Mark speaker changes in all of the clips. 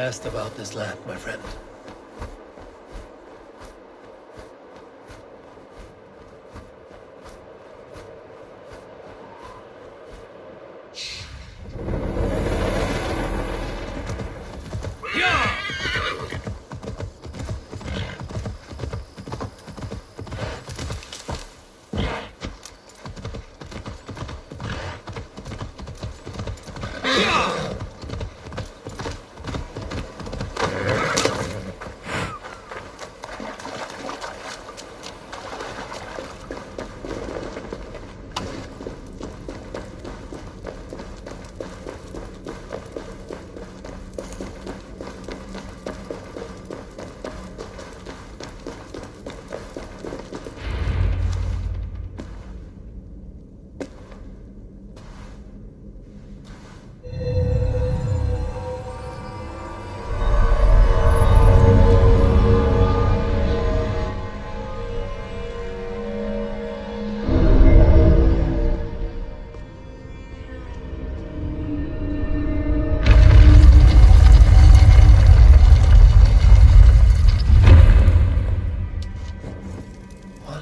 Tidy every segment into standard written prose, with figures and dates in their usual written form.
Speaker 1: asked about this land, my friend.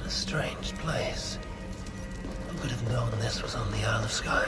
Speaker 1: Strange place. Who could have known this was on the Isle of Skye?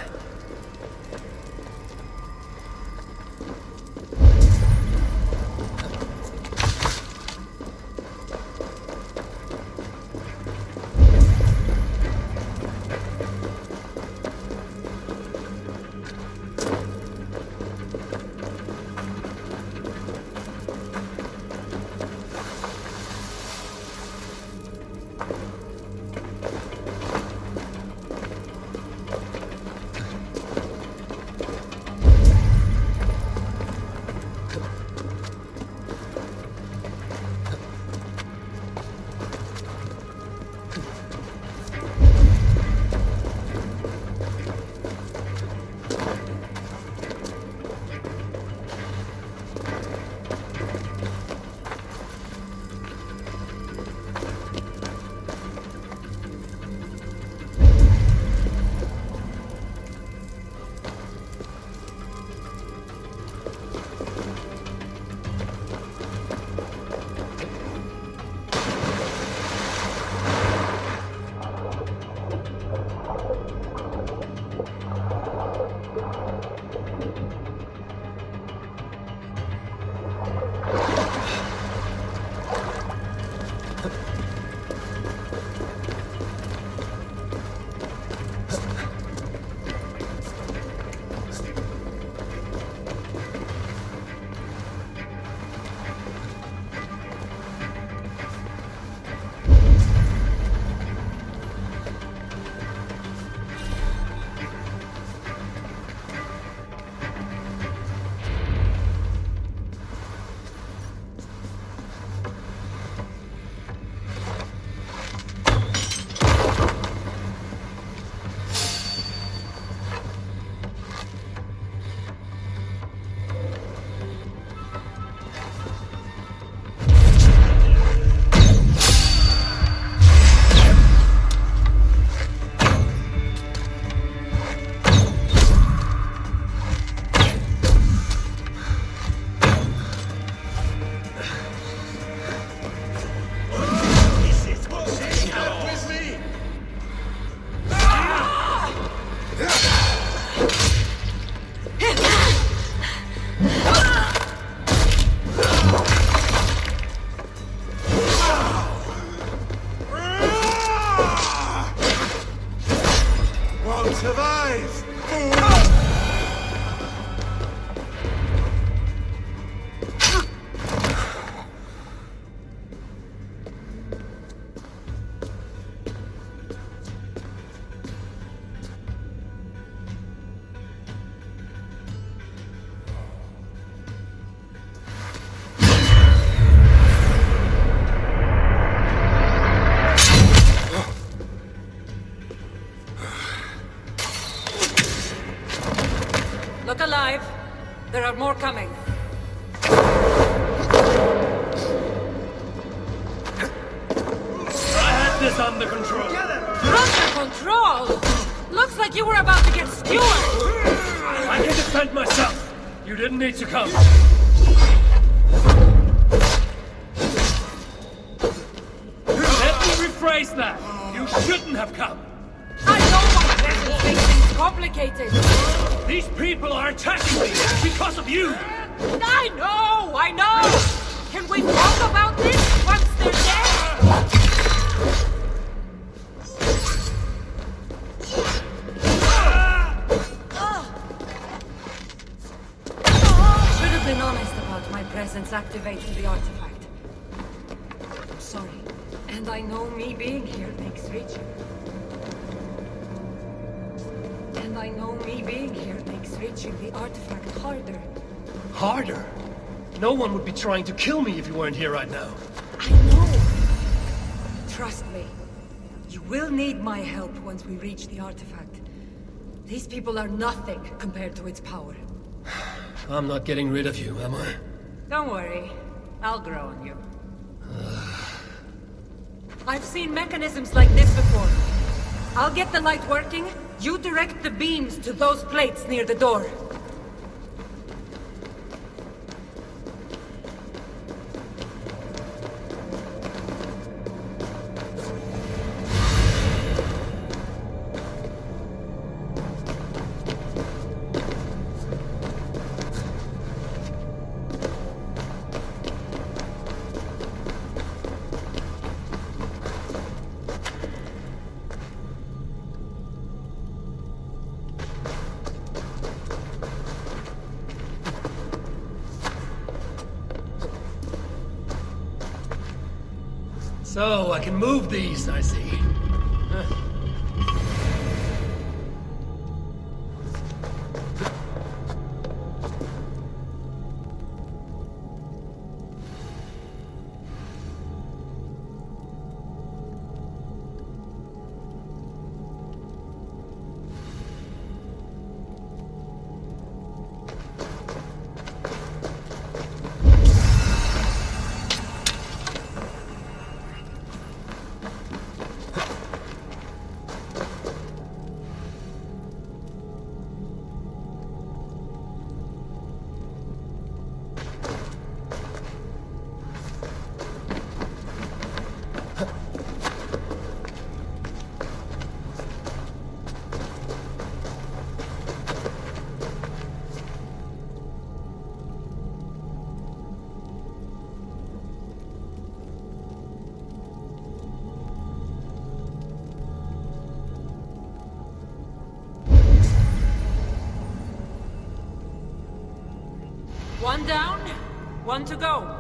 Speaker 2: Look alive. There are more coming.
Speaker 1: I had this under control.
Speaker 2: Under control? Looks like you were about to get skewered.
Speaker 1: I can defend myself. You didn't need to come.
Speaker 3: face that! You shouldn't have come!
Speaker 2: I know my presence makes things complicated.
Speaker 3: These people are attacking me because of you!
Speaker 2: I know! Can we talk about this once they're dead? Should have been honest about my presence activating the artifact. I'm sorry. And I know me being here makes reaching. The artifact harder.
Speaker 3: Harder? No one would be trying to kill me if you weren't here right now.
Speaker 2: I know. Trust me. You will need my help once we reach the artifact. These people are nothing compared to its power.
Speaker 3: I'm not getting rid of you, am I?
Speaker 2: Don't worry. I'll grow on you. I've seen mechanisms like this before. I'll get the light working. You direct the beams to those plates near the door.
Speaker 3: So, I can move these, I see.
Speaker 2: One down, one to go.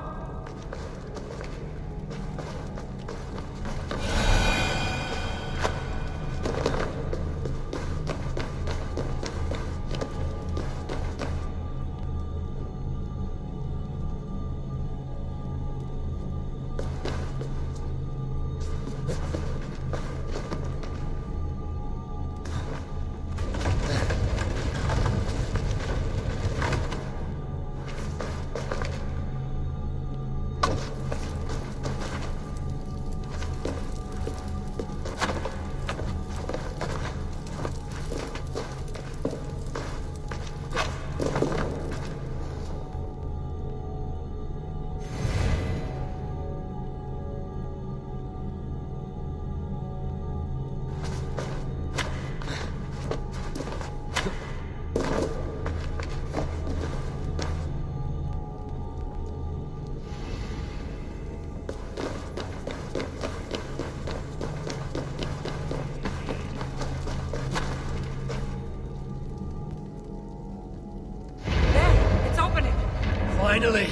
Speaker 3: Finally!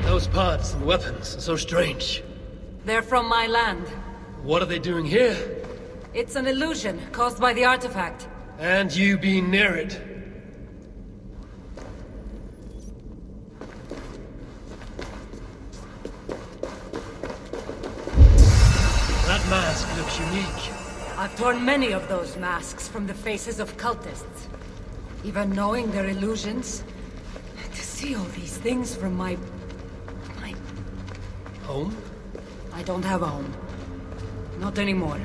Speaker 3: Those pods and weapons are so strange.
Speaker 2: They're from my land.
Speaker 3: What are they doing here?
Speaker 2: It's an illusion caused by the artifact.
Speaker 3: And you being near it. That mask looks unique.
Speaker 2: I've torn many of those masks from the faces of cultists. Even knowing they're illusions, to see all these things from my...
Speaker 3: Home?
Speaker 2: I don't have a home. Not anymore.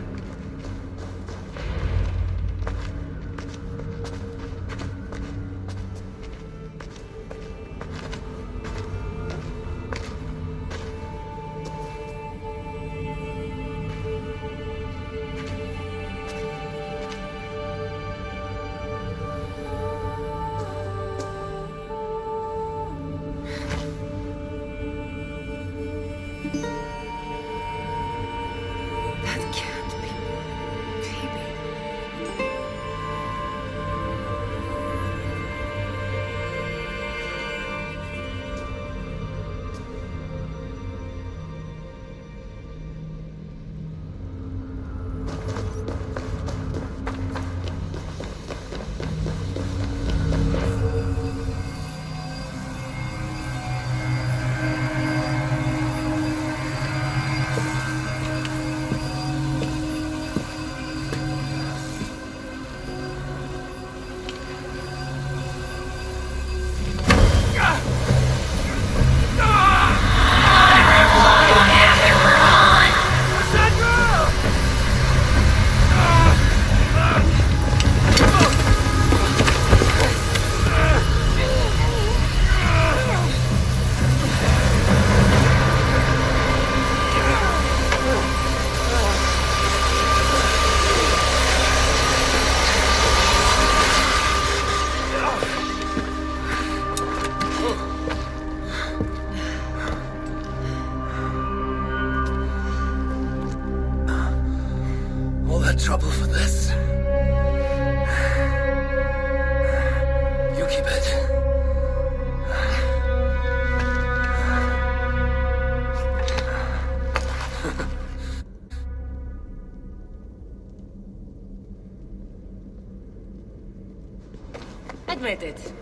Speaker 2: Admit it.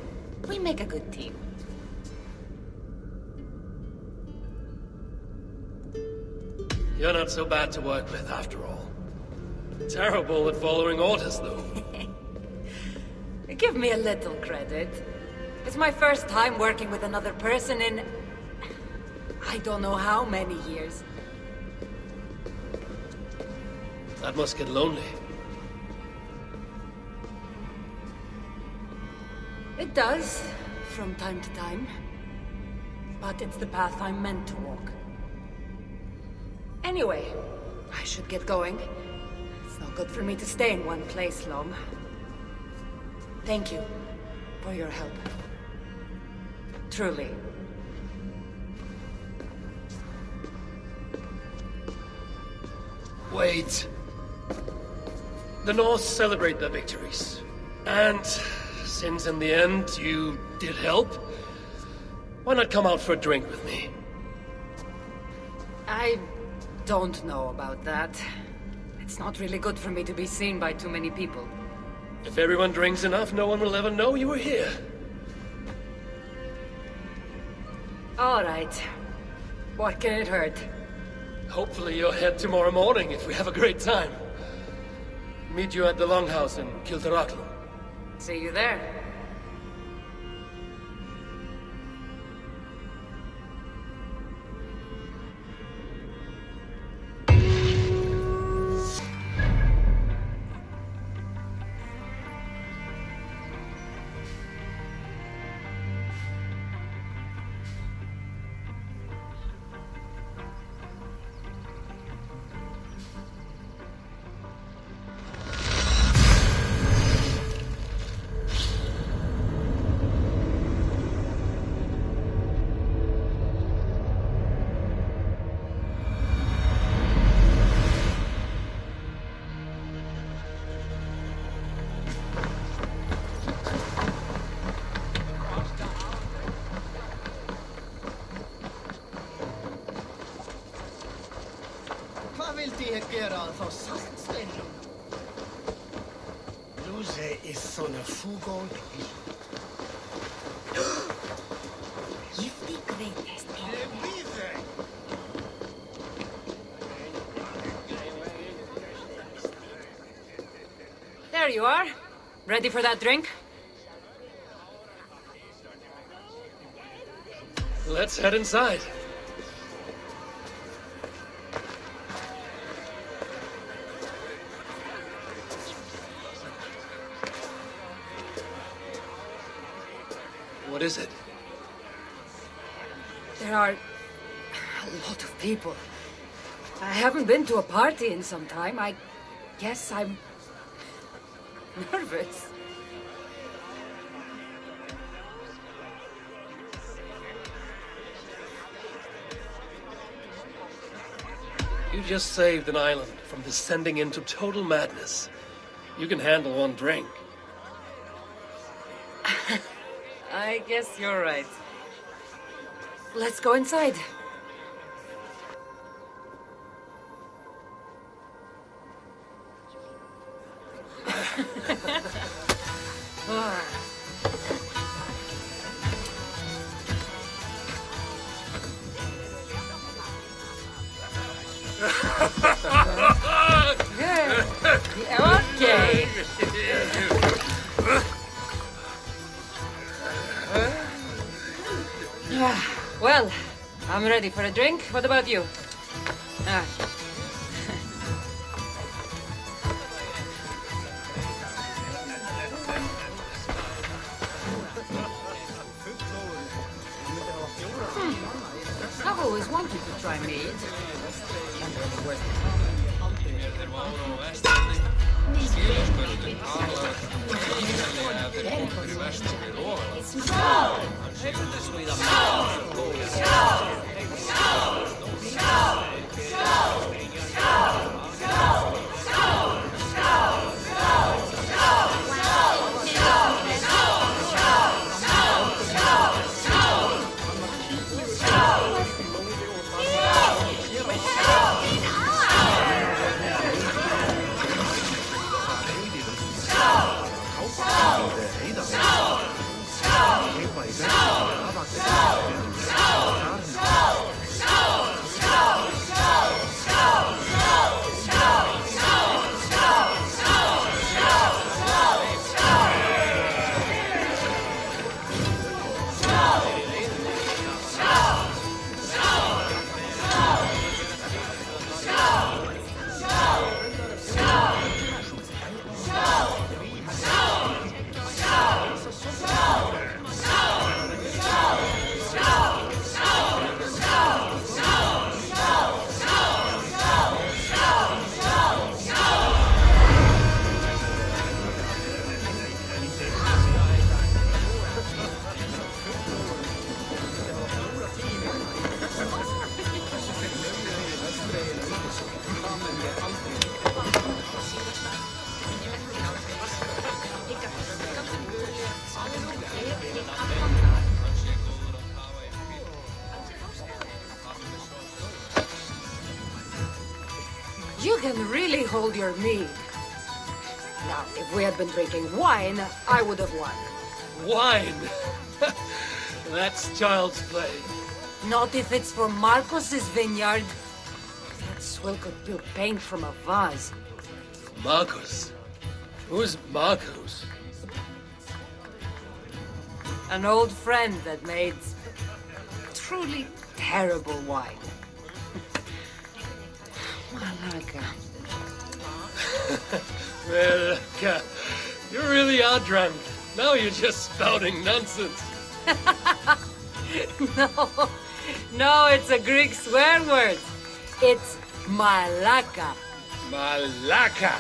Speaker 2: We make a good team.
Speaker 3: You're not so bad to work with, after all. Terrible at following orders, though.
Speaker 2: Give me a little credit. It's my first time working with another person in... I don't know how many years.
Speaker 3: That must get lonely.
Speaker 2: It does, from time to time. But it's the path I'm meant to walk. Anyway, I should get going. It's not good for me to stay in one place long. Thank you for your help. Truly.
Speaker 3: Wait. The North celebrate their victories. And since in the end you did help, why not come out for a drink with me?
Speaker 2: I don't know about that. It's not really good for me to be seen by too many people.
Speaker 3: If everyone drinks enough, no one will ever know you were here.
Speaker 2: All right. What can it hurt?
Speaker 3: Hopefully you'll head tomorrow morning if we have a great time. Meet you at the Longhouse in Kiltarachlum.
Speaker 2: See you there.
Speaker 4: Hvað vildi ég gera að fá saltsteinum? Luze is svona fúgón.
Speaker 2: Gifty greatest.
Speaker 4: Ég býð þig!
Speaker 2: There you are. Ready for that drink?
Speaker 3: Let's head inside. What is it?
Speaker 2: There are a lot of people. I haven't been to a party in some time. I guess I'm nervous.
Speaker 3: You just saved an island from descending into total madness. You can handle one drink.
Speaker 2: I guess you're right. Let's go inside. Okay. Well, I'm ready for a drink. What about you? Ah. I've always wanted to try meat.
Speaker 4: Heiða.
Speaker 2: can really hold your mead. Now, if we had been drinking wine, I would have won.
Speaker 3: Wine! That's child's play.
Speaker 2: Not if it's from Marcos's vineyard. That swill could do paint from a vase.
Speaker 3: Marcos? Who's Marcos?
Speaker 2: An old friend that made truly terrible wine. Malaga.
Speaker 3: Well, you really are drunk. Now you're just spouting nonsense.
Speaker 2: No, it's a Greek swear word. It's malaka.
Speaker 3: Malaka!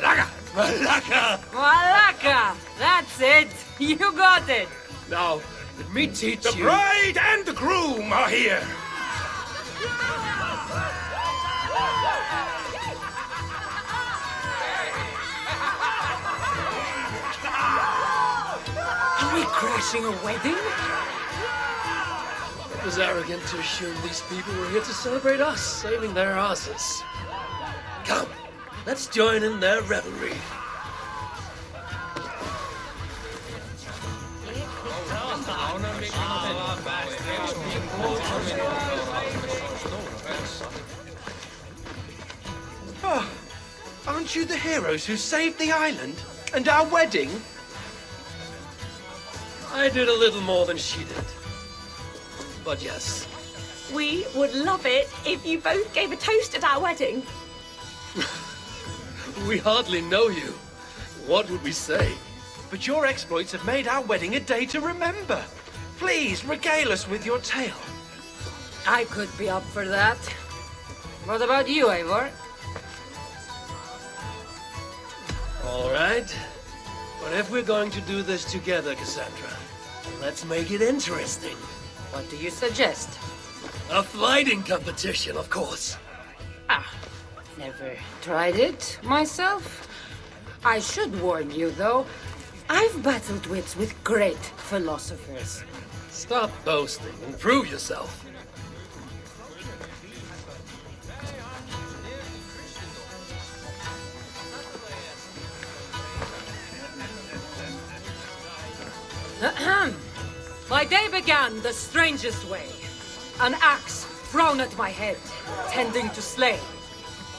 Speaker 3: Malaka! Malaka!
Speaker 2: Malaka! That's it. You got it.
Speaker 3: Now, let me teach
Speaker 5: The
Speaker 3: you.
Speaker 5: bride and the groom are here.
Speaker 2: Are we crashing a wedding?
Speaker 3: It was arrogant to assume these people were here to celebrate us saving their asses. Come, let's join in their revelry.
Speaker 5: Oh, aren't you the heroes who saved the island and our wedding?
Speaker 3: I did a little more than she did. But yes,
Speaker 6: We would love it if you both gave a toast at our wedding.
Speaker 3: we hardly know you. What would we say?
Speaker 5: But your exploits have made our wedding a day to remember. Please regale us with your tale.
Speaker 2: I could be up for that. What about you, Eivor?
Speaker 3: All right. But if we're going to do this together, Kassandra, let's make it interesting.
Speaker 2: What do you suggest?
Speaker 3: A fighting competition, of course.
Speaker 2: Never tried it myself. I should warn you, though. I've battled wits with great philosophers.
Speaker 3: Stop boasting and prove yourself.
Speaker 2: My day began the strangest way. An axe thrown at my head, tending to slay.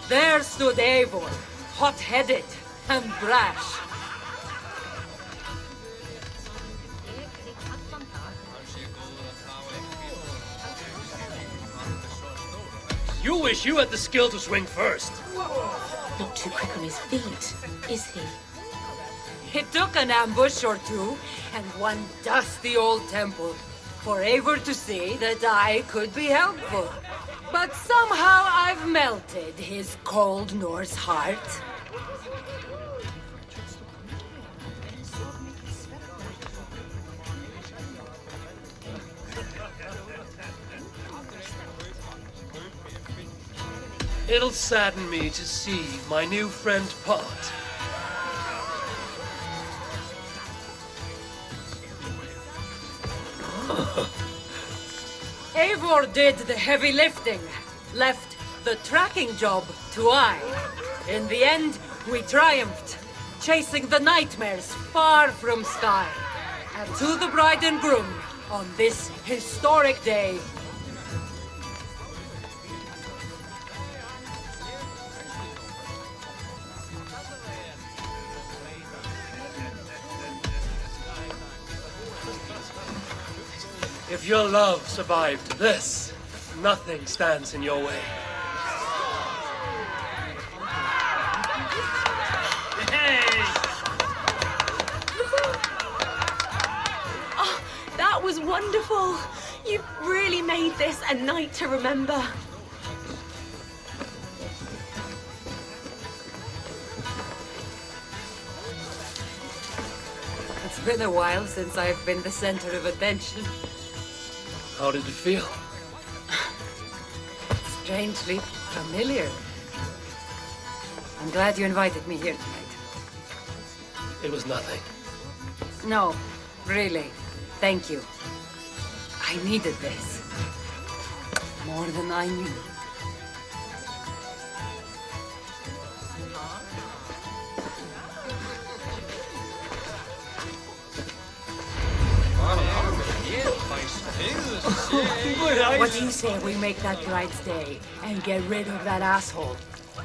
Speaker 2: There stood Eivor, hot-headed and brash.
Speaker 3: You wish you had the skill to swing first.
Speaker 6: Not too quick on his feet, is he?
Speaker 2: It took an ambush or two, and one dusty old temple, for Eivor to see that I could be helpful. But somehow I've melted his cold Norse heart.
Speaker 3: It'll sadden me to see my new friend part.
Speaker 2: Eivor did the heavy lifting, left the tracking job to I. In the end, we triumphed, chasing the nightmares far from Sky. And to the bride and groom, on this historic day,
Speaker 3: If your love survived this, nothing stands in your way.
Speaker 6: Oh, that was wonderful. You really made this a night to remember.
Speaker 2: it's been a while since I've been the center of attention.
Speaker 3: How did it feel?
Speaker 2: Strangely familiar. I'm glad you invited me here tonight.
Speaker 3: It was nothing.
Speaker 2: No, really. Thank you. I needed this. More than I knew. What do you say we make that bride's day and get rid of that asshole?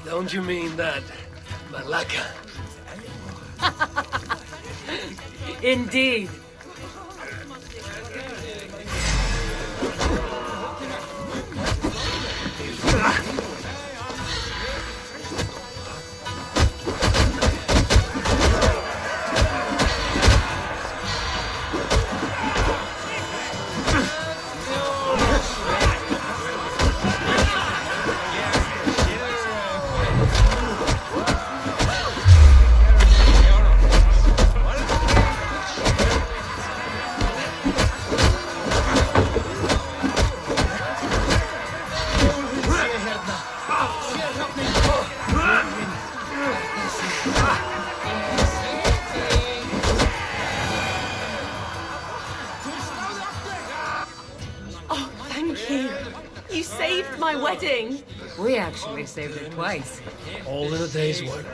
Speaker 3: Don't you mean that, Malaka?
Speaker 2: Indeed.
Speaker 6: Oh, thank you. You saved my wedding.
Speaker 2: We actually saved it twice.
Speaker 3: All in a day's work.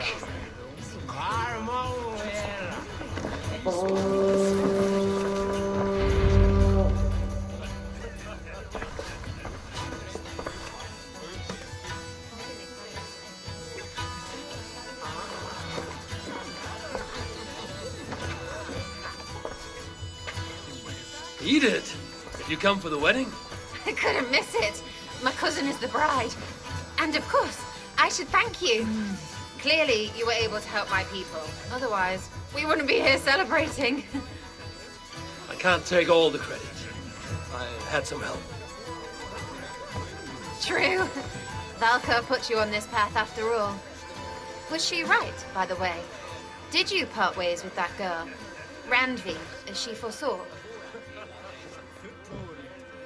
Speaker 3: Edith, did you come for the wedding?
Speaker 7: I couldn't miss it. My cousin is the bride. And of course, I should thank you. Clearly, you were able to help my people. Otherwise, we wouldn't be here celebrating.
Speaker 3: I can't take all the credit. I had some help.
Speaker 7: True. Valka put you on this path after all. Was she right, by the way? Did you part ways with that girl? Randvi, as she foresaw?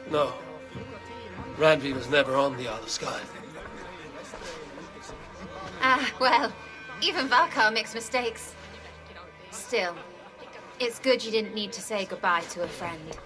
Speaker 3: No. Randvi was never on the Isle of Skye.
Speaker 7: Ah, well, even Valkar makes mistakes. Still, it's good you didn't need to say goodbye to a friend.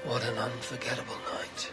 Speaker 3: What an unforgettable night.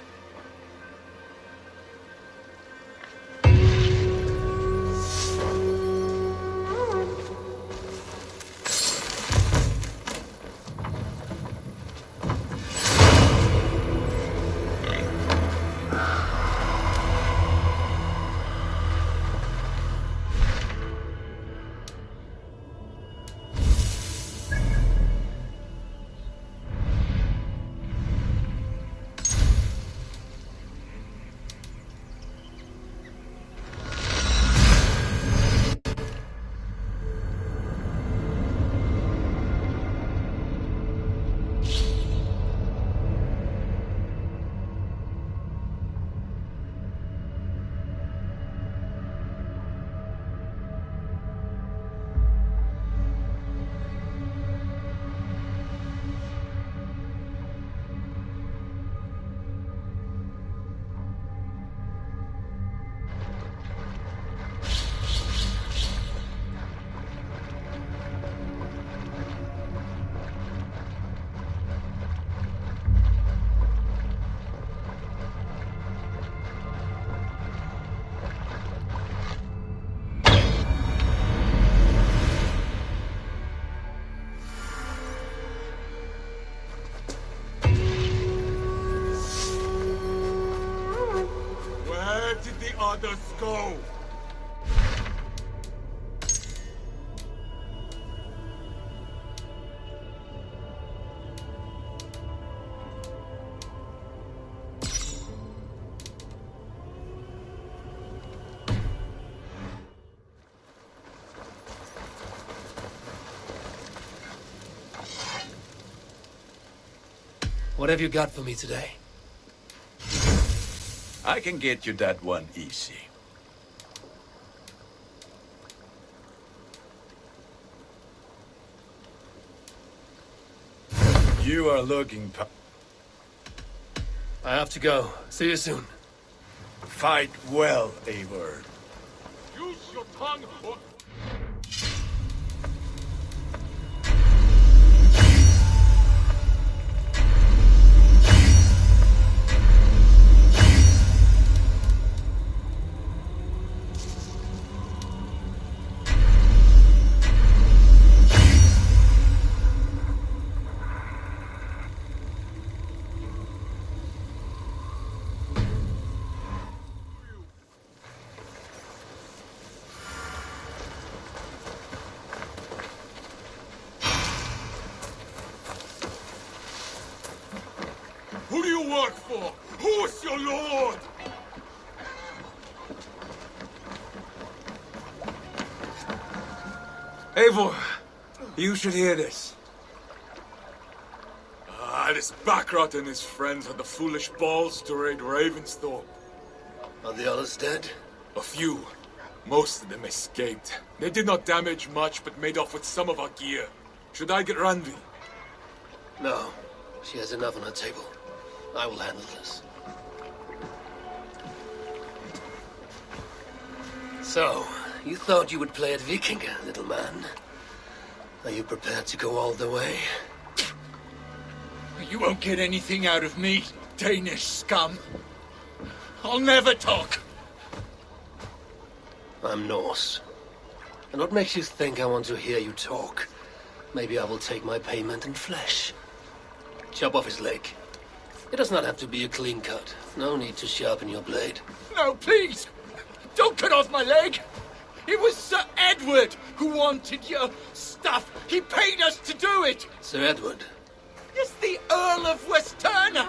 Speaker 8: Others go!
Speaker 3: What have you got for me today?
Speaker 8: I can get you that one easy. You are looking
Speaker 3: I have to go. See you soon.
Speaker 8: Fight well, Eivor.
Speaker 9: Use your tongue or... Who do you work for? Who's your lord?
Speaker 8: Eivor, you should hear this.
Speaker 9: This Baccarat and his friends had the foolish balls to raid Ravensthorpe.
Speaker 3: Are the others dead?
Speaker 9: A few. Most of them escaped. They did not damage much, but made off with some of our gear. Should I get Randvi?
Speaker 3: No. She has enough on her table. I will handle this. So, you thought you would play at Viking, little man? Are you prepared to go all the way?
Speaker 8: You won't get anything out of me, Danish scum. I'll never talk.
Speaker 3: I'm Norse. And what makes you think I want to hear you talk? Maybe I will take my payment in flesh. Chop off his leg. It does not have to be a clean cut. No need to sharpen your blade.
Speaker 8: No, please! Don't cut off my leg! It was Sir Edward who wanted your stuff. He paid us to do it!
Speaker 3: Sir Edward?
Speaker 8: Yes, the Earl of Westerna!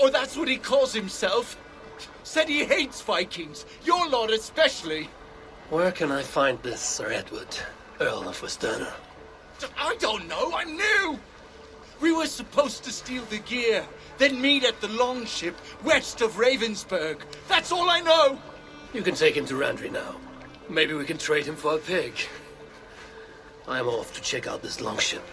Speaker 8: Or that's what he calls himself. Said he hates Vikings. Your lot especially.
Speaker 3: Where can I find this Sir Edward, Earl of Westerna?
Speaker 8: I don't know, I'm new! We were supposed to steal the gear, then meet at the longship west of Ravensburg. That's all I know!
Speaker 3: You can take him to Randri now. Maybe we can trade him for a pig. I'm off to check out this longship.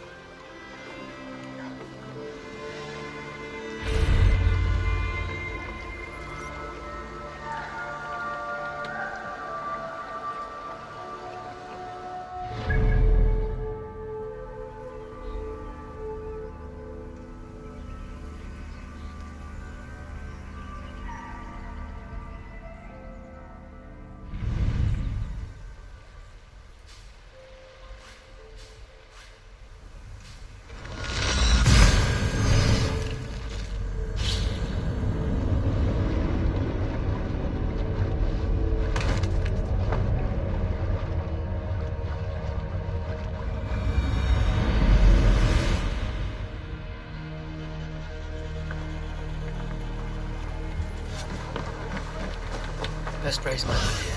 Speaker 3: Best raise my idea.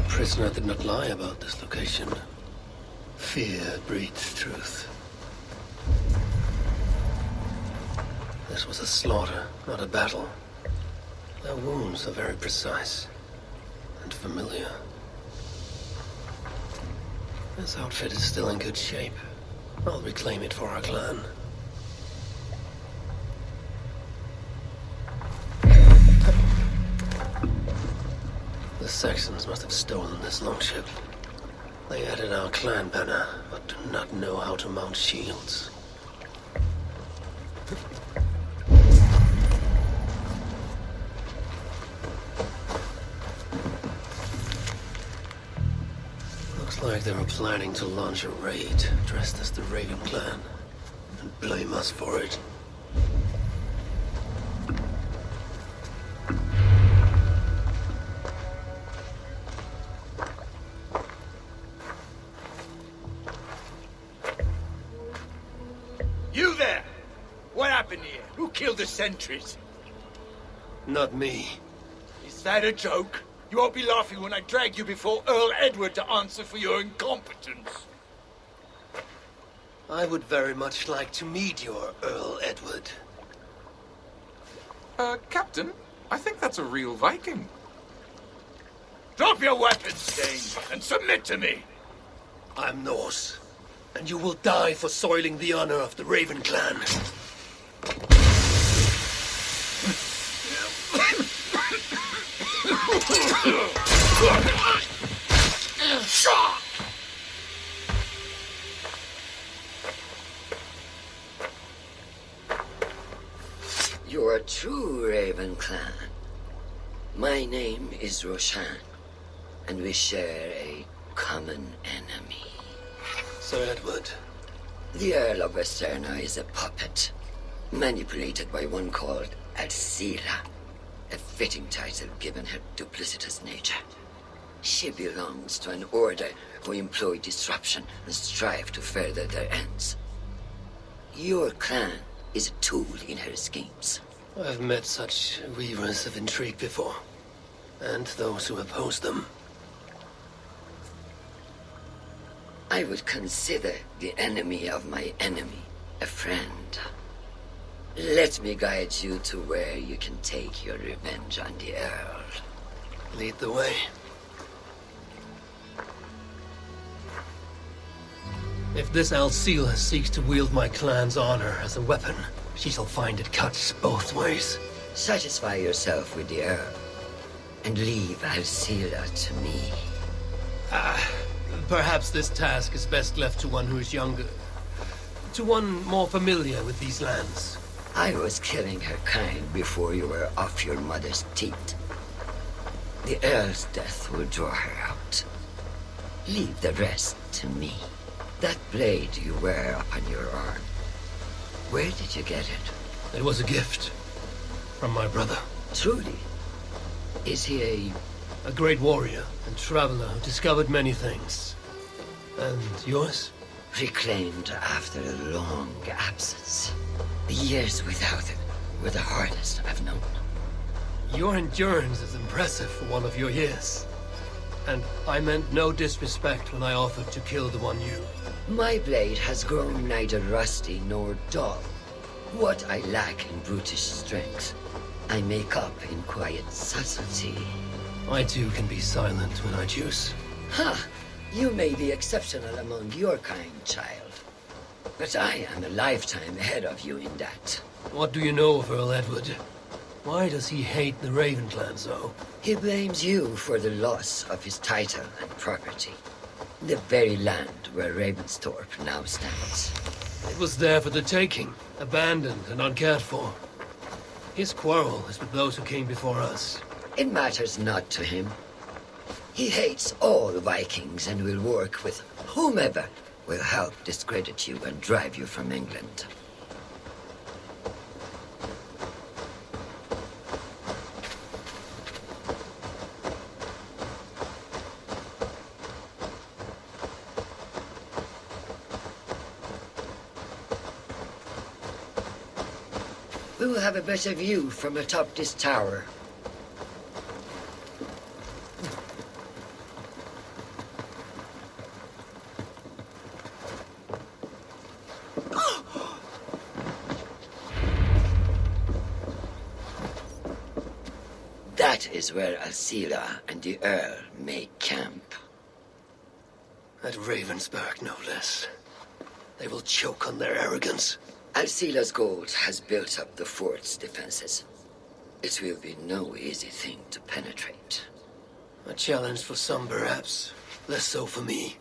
Speaker 3: Prisoner did not lie about this location. Fear breeds truth. This was a slaughter, not a battle. Their wounds are very precise and familiar. This outfit is still in good shape. I'll reclaim it for our clan. The Saxons must have stolen this longship. They added our clan banner, but do not know how to mount shields. Looks like they were planning to launch a raid dressed as the Raven clan and blame us for it.
Speaker 8: You there! What happened here? Who killed the sentries?
Speaker 3: Not me.
Speaker 8: Is that a joke? You won't be laughing when I drag you before Earl Edward to answer for your incompetence.
Speaker 3: I would very much like to meet your Earl Edward.
Speaker 9: Captain, I think that's a real Viking.
Speaker 8: Drop your weapons, Stain, and submit to me!
Speaker 3: I'm Norse, and you will die for soiling the honor of the Raven clan.
Speaker 10: You're a true Raven clan. My name is Roshan, and we share a common enemy.
Speaker 3: Sir Edward.
Speaker 10: The Earl of Westerna is a puppet, manipulated by one called Alcila, a fitting title given her duplicitous nature. She belongs to an order who employ disruption and strive to further their ends. Your clan is a tool in her schemes.
Speaker 3: I've met such weavers of intrigue before, and those who oppose them.
Speaker 10: I would consider the enemy of my enemy a friend. Let me guide you to where you can take your revenge on the Earl.
Speaker 3: Lead the way. If this Alcila seeks to wield my clan's honor as a weapon, she shall find it cuts both ways.
Speaker 10: Satisfy yourself with the Earl, and leave Alcila to me.
Speaker 3: Perhaps this task is best left to one who is younger. To one more familiar with these lands.
Speaker 10: I was killing her kind before you were off your mother's teat. The Earl's death will draw her out. Leave the rest to me. That blade you wear upon your arm, where did you get it?
Speaker 3: It was a gift from my brother.
Speaker 10: Truly? Is he
Speaker 3: a great warrior and traveler who discovered many things. And yours?
Speaker 10: Reclaimed after a long absence. The years without it were the hardest I've known.
Speaker 3: Your endurance is impressive for one of your years. And I meant no disrespect when I offered to kill the one you...
Speaker 10: My blade has grown neither rusty nor dull. What I lack in brutish strength, I make up in quiet subtlety.
Speaker 3: I too can be silent when I choose.
Speaker 10: Ha! You may be exceptional among your kind, child. But I am a lifetime ahead of you in that.
Speaker 3: What do you know of Earl Edward? Why does he hate the Raven clan so?
Speaker 10: He blames you for the loss of his title and property. The very land where Ravensthorpe now stands.
Speaker 3: It was there for the taking, abandoned and uncared for. His quarrel is with those who came before us.
Speaker 10: It matters not to him. He hates all Vikings and will work with whomever will help discredit you and drive you from England. We will have a better view from atop this tower. That is where Alcila and the Earl make camp.
Speaker 3: At Ravensburg, no less. They will choke on their arrogance.
Speaker 10: Alcila's gold has built up the fort's defenses. It will be no easy thing to penetrate.
Speaker 3: A challenge for some, perhaps. Less so for me.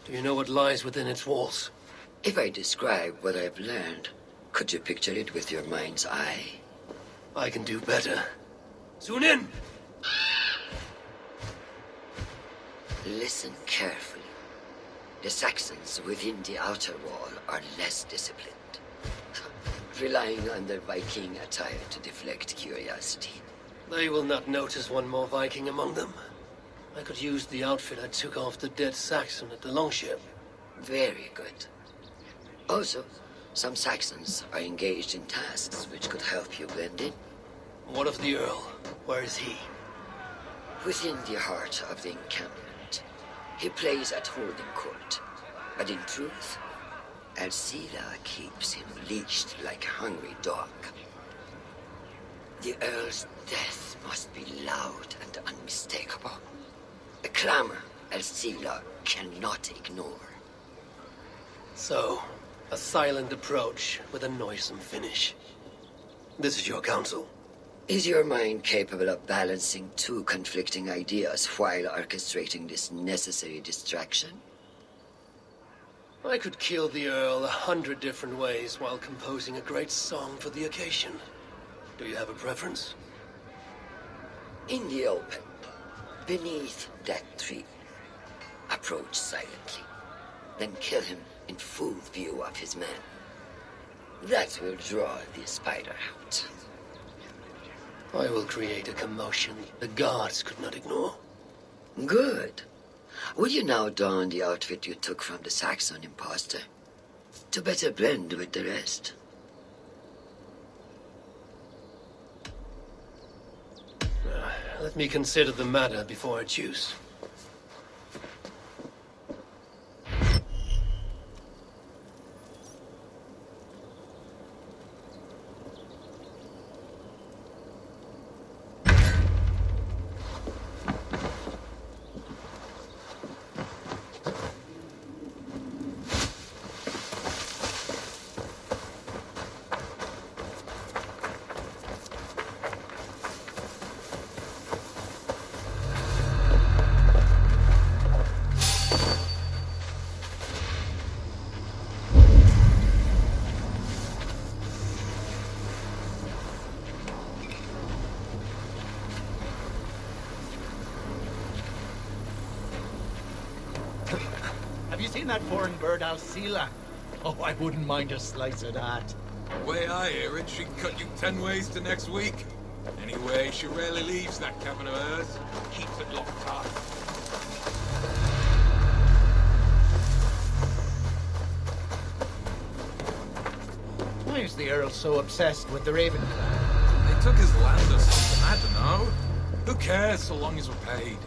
Speaker 3: Do you know what lies within its walls?
Speaker 10: If I describe what I've learned, could you picture it with your mind's eye?
Speaker 3: I can do better. Soon in!
Speaker 10: Listen carefully. The Saxons within the outer wall are less disciplined, relying on their Viking attire to deflect curiosity.
Speaker 3: They will not notice one more Viking among them. I could use the outfit I took off the dead Saxon at the longship.
Speaker 10: Very good. Also, Some Saxons are engaged in tasks which could help you blend in.
Speaker 3: What of the Earl? Where is he?
Speaker 10: Within the heart of the encampment, he plays at holding court. But in truth, Alcila keeps him leashed like a hungry dog. The Earl's death must be loud and unmistakable. A clamor Alcila cannot ignore.
Speaker 3: So, a silent approach with a noisome finish. This is your counsel.
Speaker 10: Is your mind capable of balancing two conflicting ideas while orchestrating this necessary distraction?
Speaker 3: I could kill the Earl 100 different ways while composing a great song for the occasion. Do you have a preference?
Speaker 10: In the open, beneath that tree. Approach silently, then kill him in full view of his men. That will draw the spider out.
Speaker 3: I will create a commotion the gods could not ignore.
Speaker 10: Good. Will you now don the outfit you took from the Saxon imposter? To better blend with the rest.
Speaker 3: Let me consider the matter before I choose.
Speaker 4: Have you seen that foreign bird, Alcila? Oh, I wouldn't mind a slice of that.
Speaker 9: The way I hear it, she'd cut you 10 ways to next week. Anyway, she rarely leaves that cabin of hers. Keeps it locked up.
Speaker 4: Why is the Earl so obsessed with the Raven clan?
Speaker 9: They took his land or something, I don't know. Who cares so long as we're paid?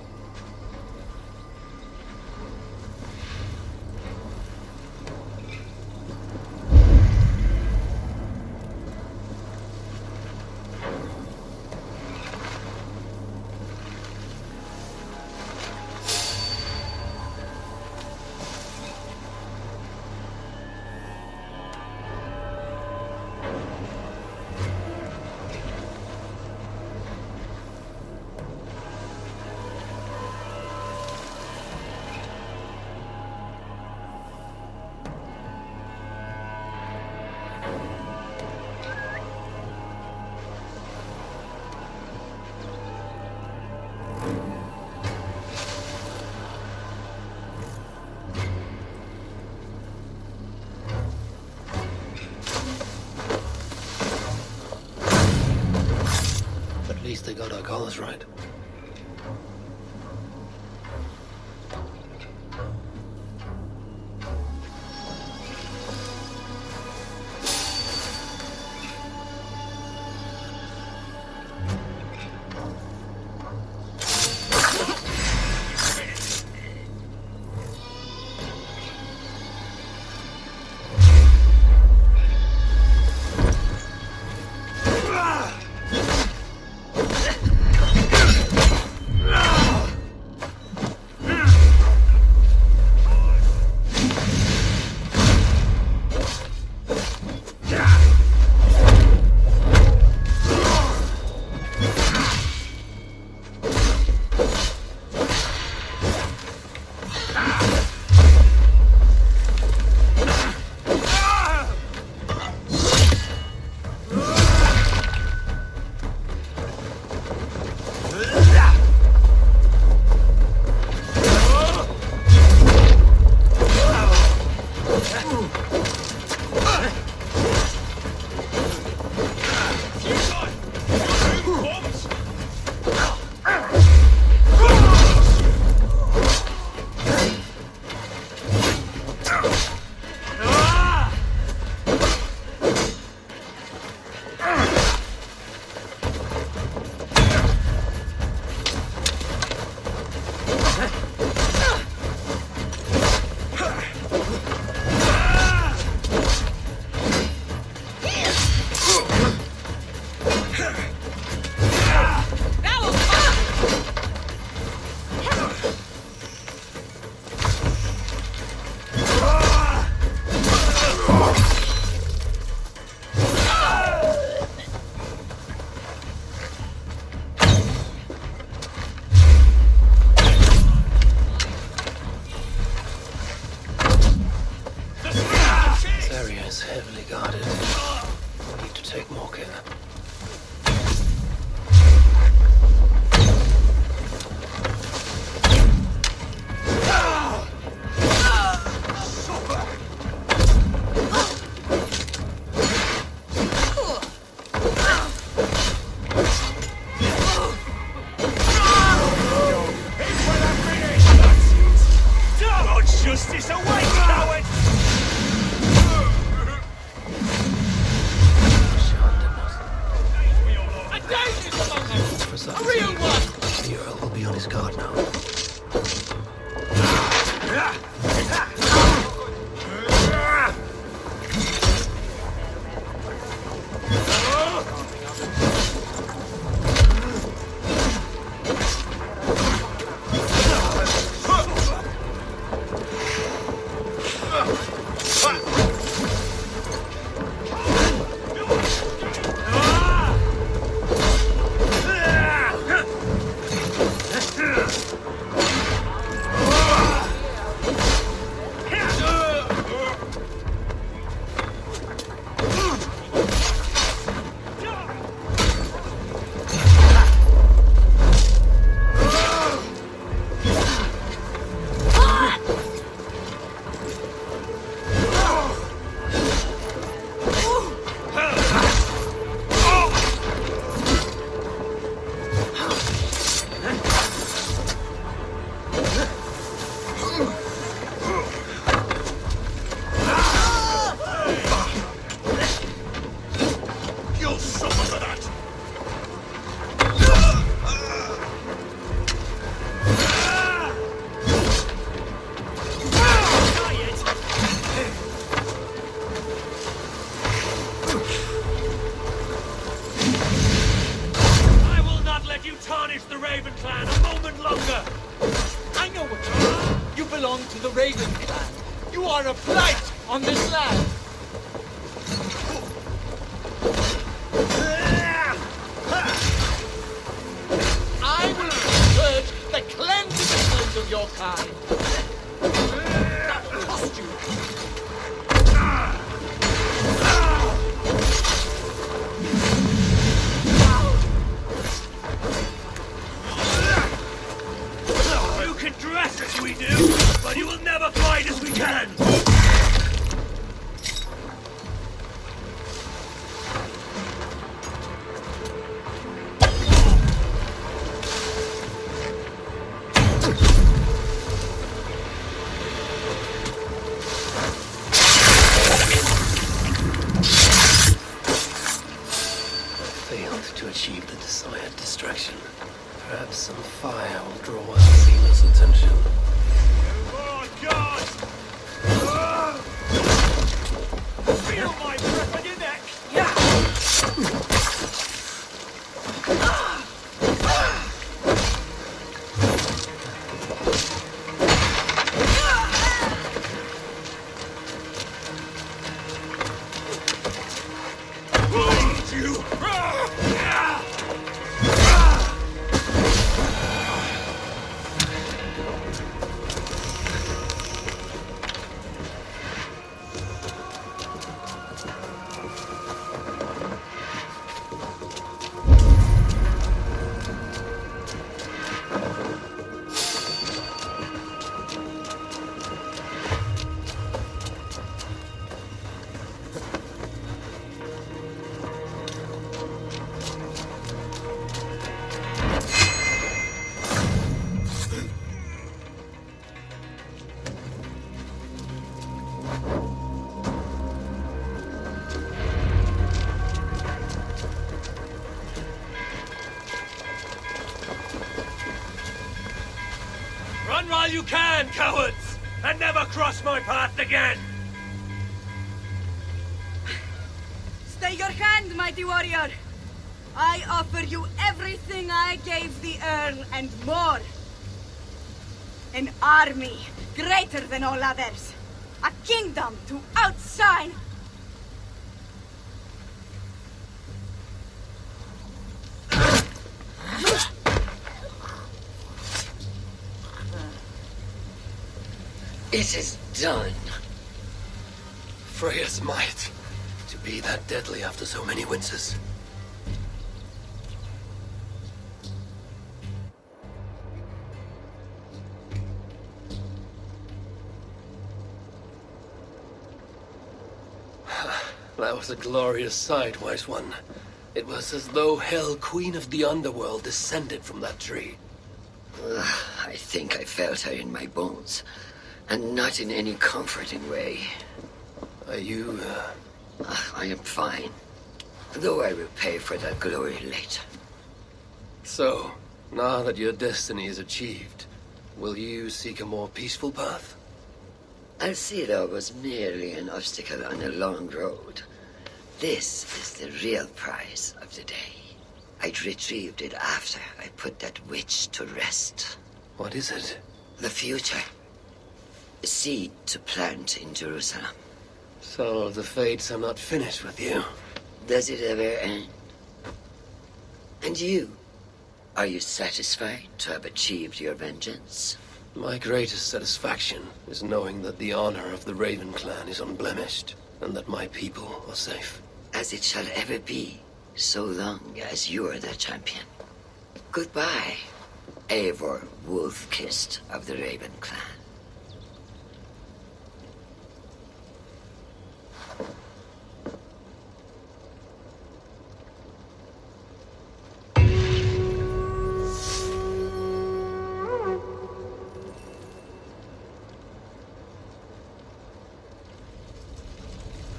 Speaker 3: At least they got our colors right.
Speaker 1: his guard now.
Speaker 5: While you can, cowards! And never cross my path again!
Speaker 2: Stay your hand, mighty warrior! I offer you everything I gave the Earl and more. An army greater than all others. A kingdom to outshine.
Speaker 10: It is done.
Speaker 3: Freya's might. To be that deadly after so many winces. That was a glorious sight, Wise One. It was as though Hell, Queen of the Underworld, descended from that tree.
Speaker 10: I think I felt her in my bones. And not in any comforting way.
Speaker 3: Are you,
Speaker 10: I am fine. Though I will pay for that glory later.
Speaker 3: So, Now that your destiny is achieved, will you seek a more peaceful path?
Speaker 10: Alcira was merely an obstacle on a long road. This is the real prize of the day. I'd retrieved it after I put that witch to rest.
Speaker 3: What is it?
Speaker 10: The future. A seed to plant in Jerusalem.
Speaker 3: So the fates are not finished with you.
Speaker 10: Does it ever end? And you? Are you satisfied to have achieved your vengeance?
Speaker 3: My greatest satisfaction is knowing that the honor of the Raven clan is unblemished, and that my people are safe.
Speaker 10: As it shall ever be, so long as you are the champion. Goodbye, Eivor Wolf-Kissed of the Raven clan.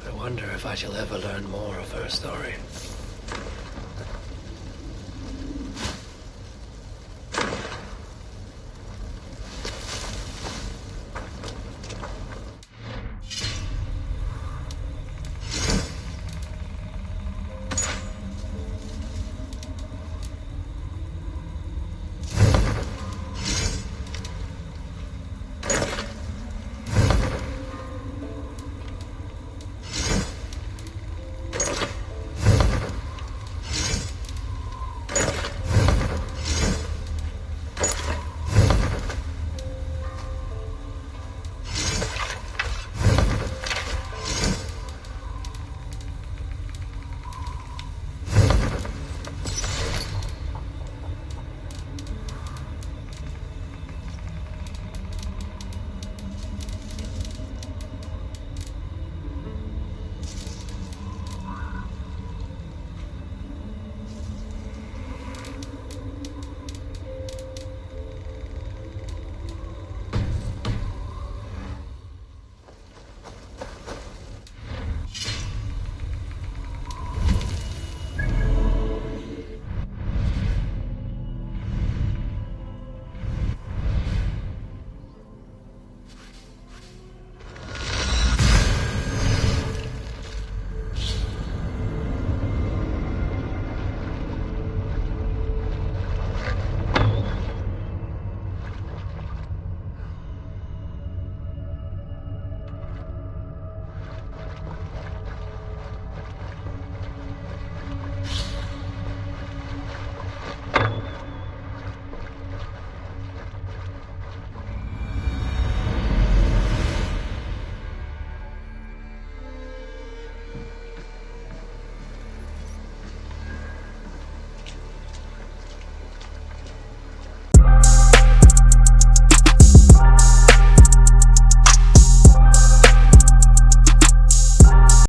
Speaker 3: I wonder if I shall ever learn more of her story.